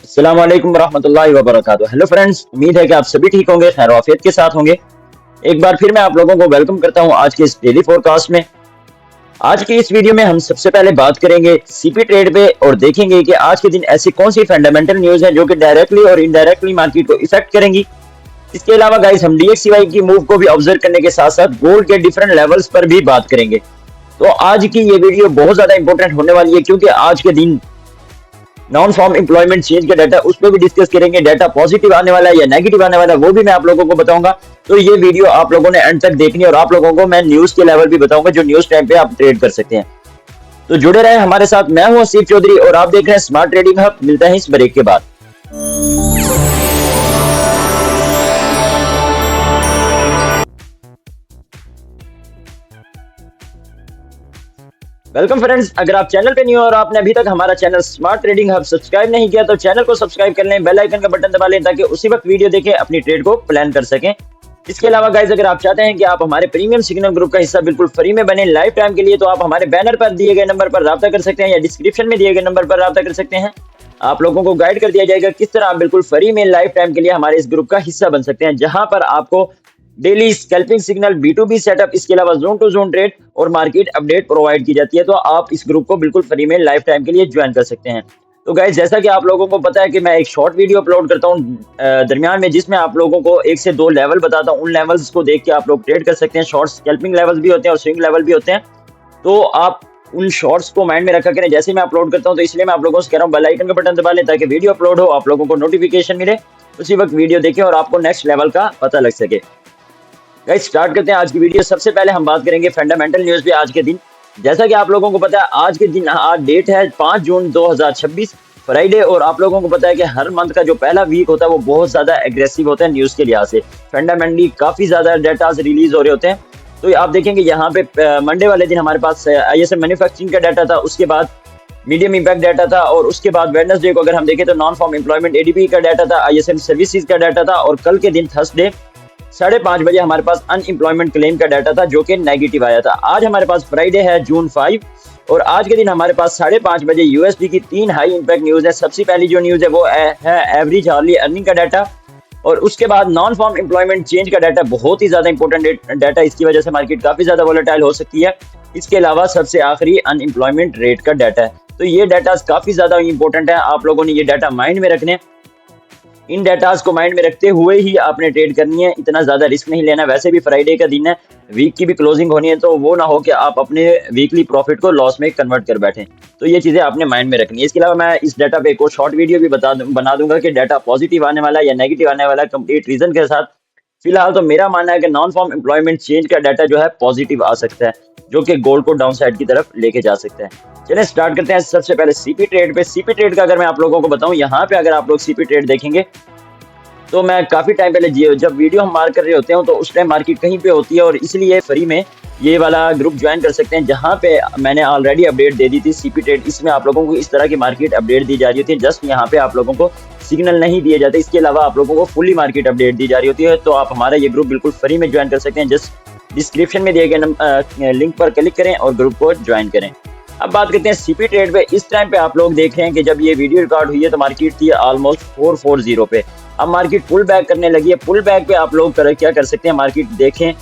अस्सलाम वालेकुम रहमतुल्लाहि व बरकातुहू। हेलो फ्रेंड्स, उम्मीद है कि आप सभी ठीक होंगे, खैर आफियत के साथ होंगे। एक बार फिर मैं आप लोगों को वेलकम करता हूं आज के इस डेली फोरकास्ट में। आज की इस वीडियो में हम सबसे पहले बात करेंगे सीपी ट्रेड पे और देखेंगे कि आज के दिन ऐसी कौन सी फंडामेंटल न्यूज है जो कि डायरेक्टली और इनडायरेक्टली मार्केट को इफेक्ट करेंगी। इसके अलावा गाइस हम डीएक्ससीवाई की मूव को भी ऑब्जर्व करने के साथ साथ गोल्ड के डिफरेंट लेवल्स पर भी बात करेंगे। तो आज की ये वीडियो बहुत ज्यादा इंपॉर्टेंट होने वाली है क्योंकि आज के दिन नॉन फॉर्म एम्प्लॉयमेंट चेंज का डाटा उस पर भी डिस्कस करेंगे। डाटा पॉजिटिव आने वाला है या नेगेटिव आने वाला है वो भी मैं आप लोगों को बताऊंगा। तो ये वीडियो आप लोगों ने एंड तक देखनी है और आप लोगों को मैं न्यूज के लेवल भी बताऊंगा जो न्यूज टाइम पे आप ट्रेड कर सकते हैं। तो जुड़े रहे हमारे साथ। मैं हूं आसिफ चौधरी और आप देख रहे हैं स्मार्ट ट्रेडिंग हब। मिलते हैं इस ब्रेक के बाद। वेलकम फ्रेंड्स, अगर आप चैनल पे न्यू हो और आपने अभी तक हमारा channel smart trading hub subscribe नहीं किया तो चैनल को सब्सक्राइब कर लें, बेल आइकन का बटन दबा लें ताकि उसी वक्त वीडियो देखें अपनी ट्रेड को प्लान कर सकें। इसके अलावा गाइस अगर आप चाहते हैं कि आप हमारे प्रीमियम सिग्नल ग्रुप का हिस्सा बिल्कुल फ्री में बने लाइफ टाइम के लिए तो आप हमारे बैनर पर दिए गए नंबर पर राब्ता कर सकते हैं या डिस्क्रिप्शन में दिए गए नंबर पर राब्ता कर सकते हैं। आप लोगों को गाइड कर दिया जाएगा किस तरह आप बिल्कुल फ्री में लाइफ टाइम के लिए हमारे इस ग्रुप का हिस्सा बन सकते हैं, जहां पर आपको daily scalping signal, B2B setup, इसके अलावा जोन टू जोन ट्रेड और मार्केट अपडेट प्रोवाइड की जाती है। तो आप इस ग्रुप को बिल्कुल फ्री में लाइफ टाइम के लिए ज्वाइन कर सकते हैं। तो गाइस जैसा कि आप लोगों को पता है कि मैं एक शॉर्ट वीडियो अपलोड करता हूं दरमियान में, जिसमें आप लोगों को 1 से 2 लेवल बताता हूं। उन लेवल्स को देख के आप लोग ट्रेड कर सकते हैं। शॉर्ट स्कैल्पिंग लेवल्स भी होते हैं और स्विंग लेवल भी होते हैं। तो आप उन शॉर्ट्स को माइंड में रखा करें जैसे मैं अपलोड करता हूं। तो इसलिए मैं आप लोगों से कह रहा हूं बेल आइकन का बटन दबा लें ताकि वीडियो अपलोड हो आप लोगों को नोटिफिकेशन मिले, उसी वक्त वीडियो देखें और आपको नेक्स्ट लेवल का पता लग सके। गाइस स्टार्ट करते हैं आज की वीडियो। सबसे पहले हम बात करेंगे फंडामेंटल न्यूज पे आज के दिन। जैसा कि आप लोगों को पता है आज के दिन आज डेट है 5 जून 2026 फ्राइडे, और आप लोगों को पता है कि हर मंथ का जो पहला वीक होता है वो बहुत ज्यादा एग्रेसिव होता है न्यूज के लिहाज से। फंडामेंटली काफी ज्यादा डाटा रिलीज हो रहे होते हैं। तो आप देखेंगे यहाँ पे मंडे वाले दिन हमारे पास ISM मैन्युफैक्चरिंग का डाटा था, उसके बाद मीडियम इंपैक्ट डाटा था, और उसके बाद वेडनेसडे को अगर हम देखें तो नॉन फॉर्म एम्प्लॉयमेंट ADP का डाटा था, ISM सर्विसेज का डाटा था, और कल के दिन थर्सडे 5:30 बजे हमारे पास अनएम्प्लॉयमेंट क्लेम का डाटा था जो कि नेगेटिव आया था। आज हमारे पास फ्राइडे है जून 5, और आज के दिन हमारे पास 5:30 बजे USD की 3 हाई इंपैक्ट न्यूज है। सबसे पहली जो न्यूज है वो है एवरेज हार्ली अर्निंग का डाटा, और उसके बाद नॉन फॉर्म एम्प्लॉयमेंट चेंज का डाटा, बहुत ही ज्यादा इंपॉर्टेंट डाटा, इसकी वजह से मार्केट काफी ज्यादा वोलेटाइल हो सकती है। इसके अलावा सबसे आखिरी अनएम्प्लॉयमेंट रेट का डाटा है। तो ये डाटा काफी ज्यादा इंपॉर्टेंट है, आप लोगों ने ये डाटा माइंड में रखने। इन डाटास को माइंड में रखते हुए ही आपने ट्रेड करनी है, इतना ज्यादा रिस्क नहीं लेना। वैसे भी फ्राइडे का दिन है, वीक की भी क्लोजिंग होनी है, तो वो ना हो कि आप अपने वीकली प्रॉफिट को लॉस में कन्वर्ट कर बैठें। तो ये चीजें आपने माइंड में रखनी है। इसके अलावा मैं इस डाटा पे एक और शॉर्ट वीडियो भी बना दूंगा कि डाटा पॉजिटिव आने वाला है या नेगेटिव आने वाला है, कंप्लीट रीजन के साथ। फिलहाल तो मेरा मानना है कि नॉन फॉर्म एम्प्लॉयमेंट चेंज का डाटा जो है पॉजिटिव आ सकता है, जो कि गोल्ड को डाउन साइड की तरफ लेके जा सकता है। चलिए स्टार्ट करते हैं सबसे पहले सीपी ट्रेड पे। सीपी ट्रेड का अगर मैं आप लोगों को बताऊं, यहाँ पे अगर आप लोग सीपी ट्रेड देखेंगे तो मैं काफी टाइम पहले जब वीडियो हम मार्क कर रहे होते हैं तो उस टाइम मार्केट कहीं पे होती है, और इसलिए फ्री में ये वाला ग्रुप ज्वाइन कर सकते हैं जहां पे मैंने ऑलरेडी अपडेट दे दी थी सीपी ट्रेड। इसमें आप लोगों को इस तरह की मार्केट अपडेट दी जा रही होती है, जस्ट यहाँ पे आप लोगों को सिग्नल नहीं दिए जाते। इसके अलावा आप लोगों को फुली मार्केट अपडेट दी जा रही होती है। तो आप हमारा ये ग्रुप बिल्कुल फ्री में ज्वाइन कर सकते हैं। जस्ट डिस्क्रिप्शन में दिए गए लिंक पर क्लिक करें और ग्रुप को ज्वाइन करें। अब बात करते हैं सीपी ट्रेड पे। इस टाइम पे आप लोग देख रहे हैं कि जब ये वीडियो रिकॉर्ड हुई है तो मार्केट थी ऑलमोस्ट 440 पे। अब मार्केट पुल बैक करने लगी है। पुल बैक पे आप लोग क्या कर सकते हैं, मार्केट देखें।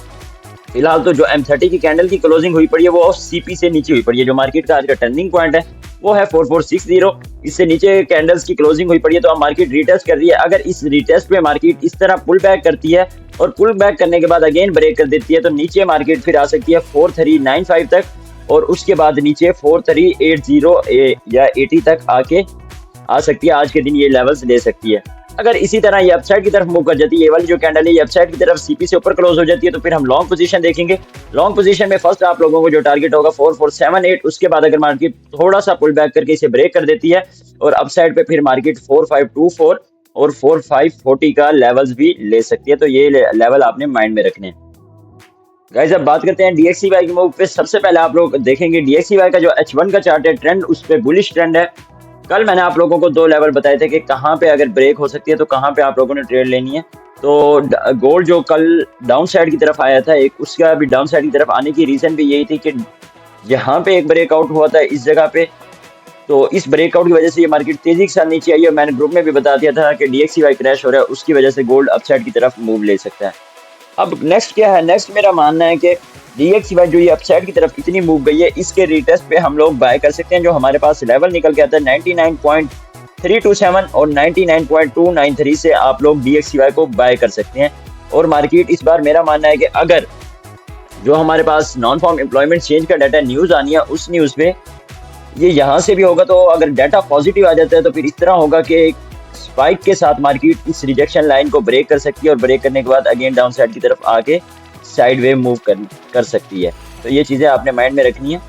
फिलहाल तो जो M30 की कैंडल की क्लोजिंग हुई पड़ी है वो CP से नीचे हुई पड़ी है। जो मार्केट का आज का टर्निंग पॉइंट है वो है 4460। इससे नीचे कैंडल्स की क्लोजिंग हुई पड़ी है। तो अब मार्केट रिटेस्ट कर रही है। अगर इस रिटेस्ट पे मार्केट इस तरह पुल बैक करती है और पुल बैक करने के बाद अगेन ब्रेक कर देती है तो नीचे मार्केट फिर आ सकती है 4395 तक, और उसके बाद नीचे 4380 या 80 तक आके आ सकती है। आज के दिन ये लेवल्स ले सकती है। अगर इसी तरह ये अपसाइड की तरफ मूव कर जाती है, ये वाली जो कैंडल है ये अपसाइड की तरफ CP से ऊपर क्लोज हो जाती है, तो फिर हम लॉन्ग पोजीशन देखेंगे। लॉन्ग पोजीशन में फर्स्ट आप लोगों को जो टारगेट होगा 4478। उसके बाद अगर मार्केट थोड़ा सा पुल बैक करके इसे ब्रेक कर देती है और अपसाइड पे फिर मार्केट 4524 और 4540 का लेवल्स भी ले सकती है। तो ये लेवल आपने माइंड में रखने हैं। गाइस अब बात करते हैं DXY की मूव पे। सबसे पहले आप लोग देखेंगे DXY का जो H1 का चार्ट है, ट्रेंड उस पे बुलिश ट्रेंड है। कल मैंने आप लोगों को 2 लेवल बताए थे कि कहां पे अगर ब्रेक हो सकती है तो कहां पे आप लोगों ने ट्रेड लेनी है। तो गोल्ड जो कल डाउन साइड की तरफ आया था, एक उसका भी डाउन साइड की तरफ आने की रीजन भी यही थी कि यहाँ पे एक ब्रेकआउट हुआ था इस जगह पे, तो इस ब्रेकआउट की वजह से ये मार्केट तेजी के साथ नीचे आई है। मैंने ग्रुप में भी बता दिया था कि DXY क्रैश हो रहा है, उसकी वजह से गोल्ड अपसाइड की तरफ मूव ले सकता है। अब नेक्स्ट क्या है, नेक्स्ट मेरा मानना है कि DXY जो ये अपसाइड की तरफ इतनी मूव गई है, इसके रिटेस्ट पे हम लोग बाय कर सकते हैं। जो हमारे पास लेवल निकल के आता है 99.327 और 99.293 से आप लोग DXY को बाय कर सकते हैं। और मार्केट इस बार मेरा मानना है कि अगर जो हमारे पास नॉन फॉर्म एम्प्लॉयमेंट चेंज का डाटा न्यूज आनी है, उस न्यूज पे ये यहाँ से भी होगा, तो अगर डाटा पॉजिटिव आ जाता है तो फिर इस तरह होगा कि एक स्पाइक के साथ मार्केट इस रिजेक्शन लाइन को ब्रेक कर सकती है और ब्रेक करने के बाद अगेन डाउन साइड की तरफ आके साइड वे मूव कर सकती है। तो ये चीजें आपने माइंड में रखनी है।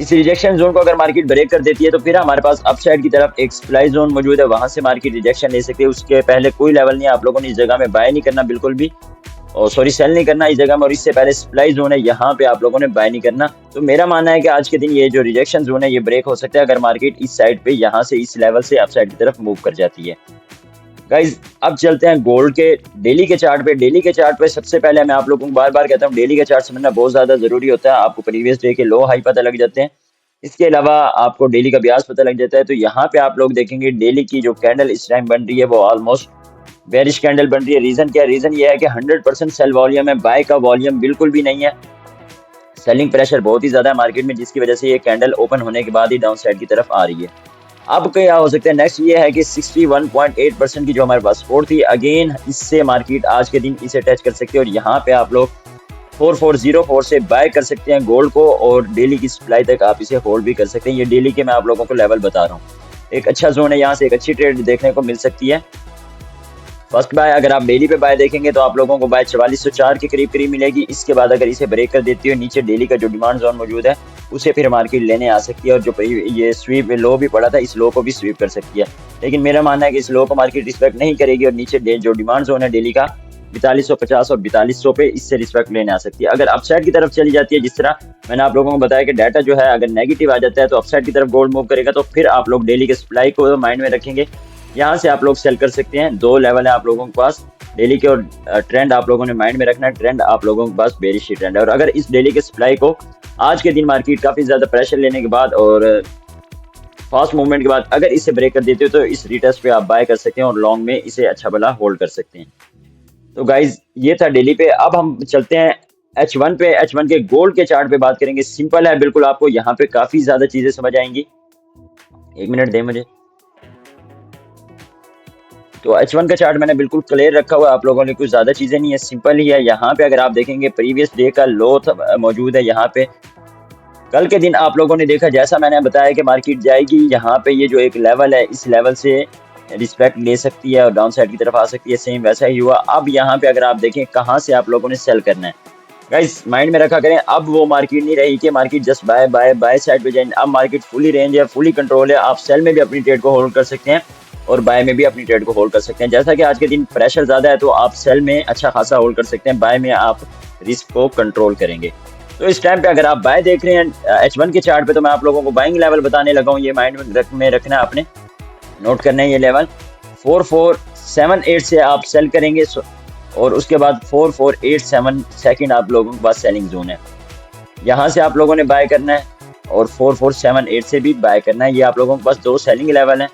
इस रिजेक्शन जोन को अगर मार्केट ब्रेक कर देती है तो फिर हमारे पास अप साइड की तरफ एक सप्लाई जोन मौजूद है, वहां से मार्केट रिजेक्शन ले सकती है। उसके पहले कोई लेवल नहीं है, आप लोगों ने इस जगह में बाय नहीं करना बिल्कुल भी, और सॉरी सेल नहीं करना इस जगह में। और इससे पहले सप्लाई जोन है, यहाँ पे आप लोगों ने बाय नहीं करना। तो मेरा मानना है कि आज के दिन ये जो रिजेक्शन जोन है ये ब्रेक हो सकता है अगर मार्केट इस साइड पे यहाँ से इस लेवल से अप साइड की तरफ मूव कर जाती है। गाइज अब चलते हैं गोल्ड के डेली के चार्ट पे। डेली के चार्ट पे सबसे पहले मैं आप लोगों को बार बार कहता हूँ, डेली का चार्ट समझना बहुत ज्यादा जरूरी होता है। आपको प्रीवियस डे के लो हाई पता लग जाते हैं, इसके अलावा आपको डेली का ब्याज पता लग जाता है। तो यहाँ पे आप लोग देखेंगे डेली की जो कैंडल इस टाइम बन रही है वो ऑलमोस्ट बेरिश कैंडल बन रही है। रीजन क्या है? रीजन ये है कि 100% सेल वॉल्यूम है, बाय का वॉल्यूम बिल्कुल भी नहीं है। सेलिंग प्रेशर बहुत ही ज्यादा है मार्केट में, जिसकी वजह से ये कैंडल ओपन होने के बाद ही डाउन साइड की तरफ आ रही है। अब क्या हो सकता है नेक्स्ट, ये है कि 61.8% की जो हमारे पास सपोर्ट थी, अगेन इससे मार्केट आज के दिन इसे टच कर सकती है। और यहाँ पे आप लोग 4404 से बाय कर सकते हैं गोल्ड को, और डेली की सप्लाई तक आप इसे होल्ड भी कर सकते हैं। ये डेली के मैं आप लोगों को लेवल बता रहा हूँ। एक अच्छा जोन है, यहाँ से एक अच्छी ट्रेड देखने को मिल सकती है। फर्स्ट बाय अगर आप डेली पे बाय देखेंगे तो आप लोगों को बाय 4404 के करीब मिलेगी। इसके बाद अगर इसे ब्रेक कर देती है, नीचे डेली का जो डिमांड जोन मौजूद है उसे फिर मार्केट लेने आ सकती है। और जो ये स्वीप लो भी पड़ा था, इस लो को भी स्वीप कर सकती है। लेकिन मेरा मानना है कि इस लो को मार्केट रिस्पेक्ट नहीं करेगी और नीचे जो डिमांड जोन है डेली का 4250 और 4200 पे, इससे रिस्पेक्ट लेने आ सकती है। अगर अपसाइड की तरफ चली जाती है, जिस तरह मैंने आप लोगों को बताया कि डाटा जो है अगर नेगेटिव आ जाता है तो अपसाइड की तरफ गोल्ड मूव करेगा, तो फिर आप लोग डेली के सप्लाई को माइंड में रखेंगे। यहाँ से आप लोग सेल कर सकते हैं। दो लेवल है आप लोगों के पास डेली के, और ट्रेंड आप लोगों ने माइंड में रखना है। ट्रेंड आप लोगों के पास बेरिश ट्रेंड है, और अगर इस डेली के सप्लाई को आज के दिन मार्केट काफी ज्यादा प्रेशर लेने के बाद और फास्ट मूवमेंट के बाद अगर इसे ब्रेक कर देते हो तो इस रिटेस्ट पे आप बाय कर सकते हैं और लॉन्ग में इसे अच्छा भला होल्ड कर सकते हैं। तो गाइज ये था डेली पे। अब हम चलते हैं H1 पे। H1 के गोल्ड के चार्ट पे बात करेंगे। सिंपल है बिल्कुल, आपको यहाँ पे काफी ज्यादा चीजें समझ आएंगी। एक मिनट दे मुझे। तो H1 का चार्ट मैंने बिल्कुल क्लियर रखा हुआ है, आप लोगों ने कुछ ज्यादा चीजें नहीं है, सिंपल ही है। यहाँ पे अगर आप देखेंगे प्रीवियस डे का लो मौजूद है यहाँ पे। कल के दिन आप लोगों ने देखा, जैसा मैंने बताया कि मार्केट जाएगी यहाँ पे, ये जो एक लेवल है इस लेवल से रिस्पेक्ट ले सकती है और डाउन साइड की तरफ आ सकती है। सेम वैसा ही हुआ। अब यहाँ पे अगर आप देखें कहाँ से आप लोगों ने सेल करना है, गाइस माइंड में रखा करें। अब वो मार्केट नहीं रही कि market just buy buy buy side पे जाए। अब मार्केट फुली रेंज है, फुली कंट्रोल है। आप सेल में भी अपनी ट्रेड को होल्ड कर सकते हैं और बाय में भी अपनी ट्रेड को होल्ड कर सकते हैं। जैसा कि आज के दिन प्रेशर ज्यादा है तो आप सेल में अच्छा खासा होल्ड कर सकते हैं, बाय में आप रिस्क को कंट्रोल करेंगे। तो इस टाइम पे अगर आप बाय देख रहे हैं H1 के चार्ट पे, तो मैं आप लोगों को बाइंग लेवल बताने लगा हूँ। ये माइंड में रखना है, आपने नोट करना है। ये लेवल 4478 से आप सेल करेंगे और उसके बाद 4487 सेकंड आप लोगों के पास सेलिंग जोन है। यहाँ से आप लोगों ने बाय करना है और 4478 से भी बाय करना है। ये आप लोगों के पास दो सेलिंग लेवल हैं।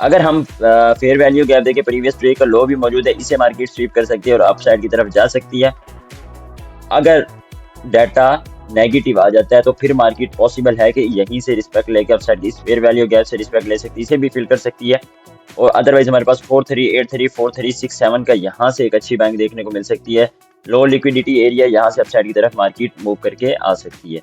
अगर हम फेयर वैल्यू गैप देखें, प्रीवियस डे का लो भी मौजूद है, इसे मार्केट स्वीप कर सकती है और अपसाइड की तरफ जा सकती है। अगर डाटा नेगेटिव आ जाता है तो फिर मार्केट पॉसिबल है कि यहीं से रिस्पेक्ट लेके अपसाइड इस फेयर वैल्यू गैप से रिस्पेक्ट ले सकती है, इसे भी फिल कर सकती है। और अदरवाइज हमारे पास 4383 4367 का यहाँ से एक अच्छी बैंक देखने को मिल सकती है। लो लिक्विडिटी एरिया, यहाँ से अपसाइड की तरफ मार्केट मूव करके आ सकती है।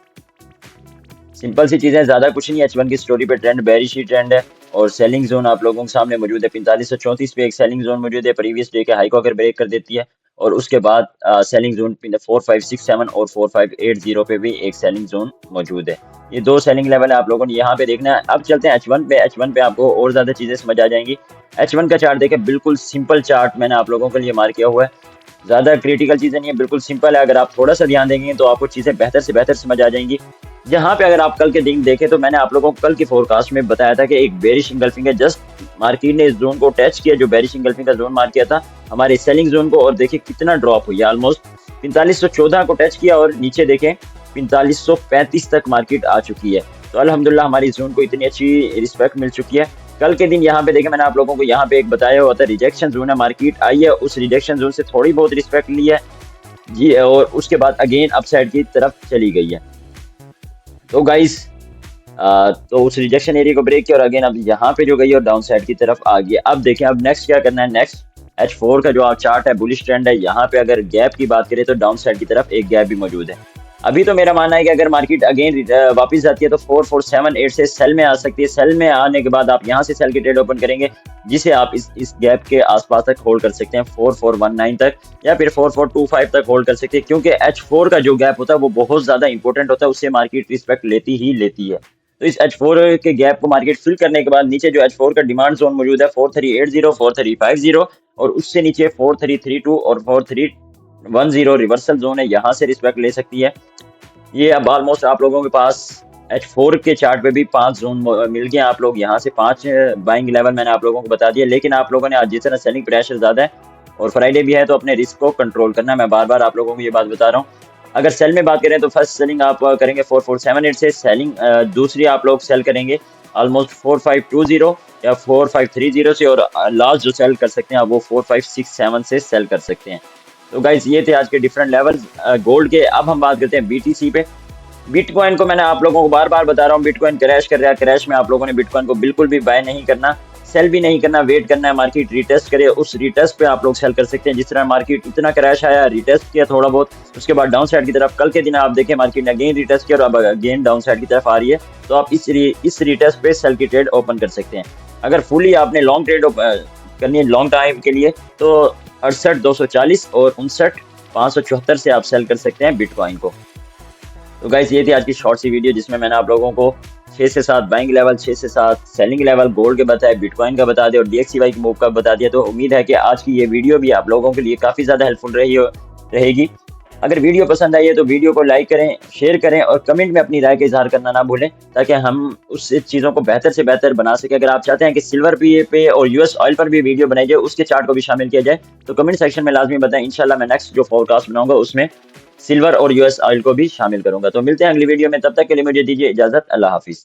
सिंपल सी चीजें, ज्यादा कुछ नहीं है। H1 की स्टोरी पे ट्रेंड बेरिश ही ट्रेंड है और सेलिंग जोन आप लोगों के सामने मौजूद है। 4534 पे एक सेलिंग जोन मौजूद है। प्रीवियस डे के हाई को अगर ब्रेक कर देती है और उसके बाद सेलिंग जोन 4567 और 4580 पे भी एक सेलिंग जोन मौजूद है। ये दो सेलिंग लेवल है, आप लोगों ने यहाँ पे देखना है। अब चलते हैं H1 पे। H1 पे आपको और ज्यादा चीजें समझ आ जाएंगी। H1 का चार्ट देखें, बिल्कुल सिंपल चार्ट मैंने आप लोगों के लिए मार्क किया हुआ है। ज्यादा क्रिटिकल चीजें नहीं है, बिल्कुल सिंपल है। अगर आप थोड़ा सा ध्यान देंगे तो आपको चीजें बेहतर से बेहतर समझ आ जाएंगी। यहाँ पे अगर आप कल के दिन देखें तो मैंने आप लोगों को कल की फोरकास्ट में बताया था कि एक बेरिश इंगल्फिंग है। जस्ट मार्केट ने इस जोन को टच किया, जो बेरिश इंगल्फिंग का जोन मार्क किया था हमारे सेलिंग जोन को, और देखिए कितना ड्रॉप हुई है। ऑलमोस्ट 4514 को टच किया और नीचे देखें 4535 तक मार्केट आ चुकी है। तो अल्हम्दुलिल्लाह हमारी जोन को इतनी अच्छी रिस्पेक्ट मिल चुकी है। कल के दिन यहाँ पे देखें, मैंने आप लोगों को यहाँ पे एक बताया हुआ था, रिजेक्शन जोन है, मार्केट आई है, उस रिजेक्शन जोन से थोड़ी बहुत रिस्पेक्ट ली है जी, और उसके बाद अगेन अपसाइड की तरफ चली गई है। तो गाइस तो उस रिजेक्शन एरिया को ब्रेक किया और अगेन अब यहाँ पे जो गई और डाउन साइड की तरफ आ गई। अब देखें अब नेक्स्ट क्या करना है। नेक्स्ट H4 का जो चार्ट है, बुलिश ट्रेंड है, यहाँ पे अगर गैप की बात करें तो डाउन साइड की तरफ एक गैप भी मौजूद है। अभी तो मेरा मानना है कि अगर मार्केट अगेन वापस जाती है तो 4478 से सेल में आ सकती है। सेल में आने के बाद आप यहाँ से सेल की ट्रेड ओपन करेंगे, जिसे आप इस गैप के आसपास तक होल्ड कर सकते हैं, 4419 तक या फिर 4425 तक होल्ड कर सकते हैं, क्योंकि H4 का जो गैप होता है वो बहुत ज्यादा इंपॉर्टेंट होता है, उससे मार्केट रिस्पेक्ट लेती ही लेती है। तो इस H4 के गैप को मार्केट फिल करने के बाद नीचे जो H4 का डिमांड जोन मौजूद है 4380, 4350 और उससे नीचे 4332 और 4310 रिवर्सल जोन है, यहाँ से रिस्पेक्ट ले सकती है। ये अब ऑलमोस्ट आप लोगों के पास H4 के चार्ट पे भी 5 जोन मिल गए। आप लोग यहाँ से 5 बाइंग लेवल मैंने आप लोगों को बता दिया, लेकिन आप लोगों ने आज जिस तरह सेलिंग प्रेशर ज्यादा है और फ्राइडे भी है तो अपने रिस्क को कंट्रोल करना है। मैं बार बार आप लोगों को ये बात बता रहा हूँ। अगर सेल में बात करें तो फर्स्ट सेलिंग आप करेंगे 4478 से सेलिंग, दूसरी आप लोग सेल करेंगे ऑलमोस्ट 4520 या 4530 से, और लास्ट जो सेल कर सकते हैं आप वो 4567 से सेल कर सकते हैं। तो गाइज ये थे आज के डिफरेंट लेवल गोल्ड के। अब हम बात करते हैं BTC पे। बिटकॉइन को मैंने आप लोगों को बार बार बता रहा हूँ, बिटकॉइन क्रैश कर रहा है। क्रैश में आप लोगों ने बिटकॉइन को बिल्कुल भी बाय नहीं करना, सेल भी नहीं करना, वेट करना है मार्केट रिटेस्ट करे, उस रिटेस्ट पे आप लोग सेल कर सकते हैं। जिस तरह मार्केट इतना क्रैश आया, रिटेस्ट किया थोड़ा बहुत, उसके बाद डाउन साइड की तरफ कल के दिन आप देखें मार्केट ने अगेन रिटेस्ट किया और अब अगेन डाउन साइड की तरफ आ रही है, तो आप इस रिटेस्ट पे सेल की ट्रेड ओपन कर सकते हैं। अगर फुली आपने लॉन्ग ट्रेड करनी है लॉन्ग टाइम के लिए तो 68,240 और 59,574 से आप सेल कर सकते हैं बिटकॉइन को। तो गाइस ये थी आज की शॉर्ट सी वीडियो, जिसमें मैंने आप लोगों को 6 से 7 बाइंग लेवल, 6 से 7 सेलिंग लेवल गोल्ड के बताए, बिटकॉइन का बता दिया और DXY की मूव का बता दिया। तो उम्मीद है कि आज की ये वीडियो भी आप लोगों के लिए काफ़ी ज़्यादा हेल्पफुल रहेगी। अगर वीडियो पसंद आई है तो वीडियो को लाइक करें, शेयर करें और कमेंट में अपनी राय का इजहार करना ना भूलें, ताकि हम उस चीज़ों को बेहतर से बेहतर बना सकें। अगर आप चाहते हैं कि सिल्वर पे और US ऑयल पर भी वीडियो बनाई जाए, उसके चार्ट को भी शामिल किया जाए, तो कमेंट सेक्शन में लाजमी बताएं। इंशाल्लाह मैं नेक्स्ट जो फोरकास्ट बनाऊंगा उसमें सिल्वर और US ऑयल को भी शामिल करूंगा। तो मिलते हैं अगली वीडियो में, तब तक के लिए मुझे दीजिए इजाजत। अल्लाह हाफिज।